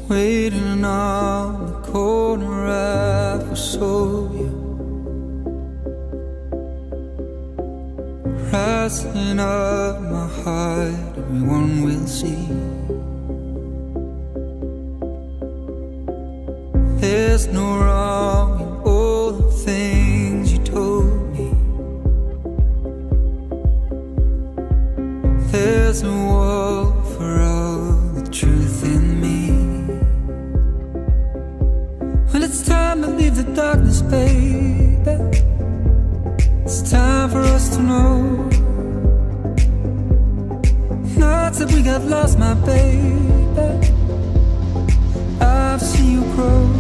waiting on the corner I foresaw you, rising up my heart, everyone will see. There's no wrong in all the things you told me. There's a wall for all the truth in me. Well, it's time to leave the darkness, baby. It's time for us to know. Not that we got lost, my baby. I've seen you grow.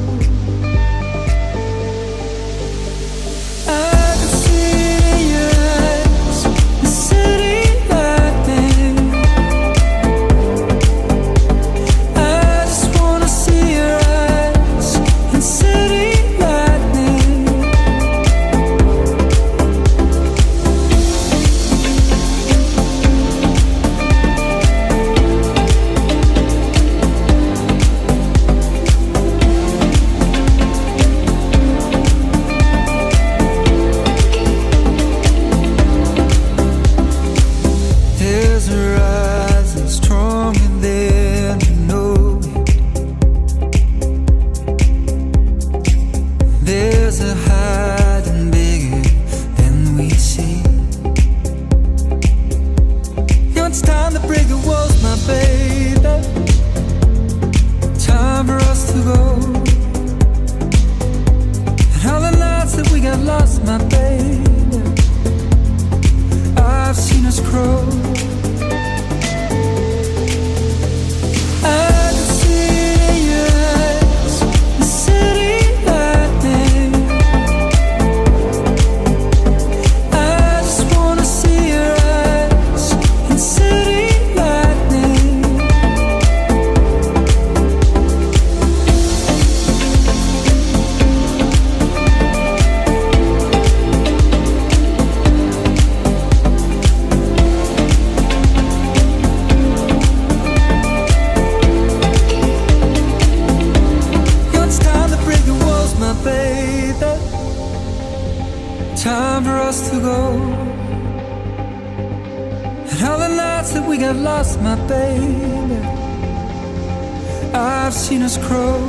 Time for us to go. And all the nights that we got lost, my baby, I've seen us grow.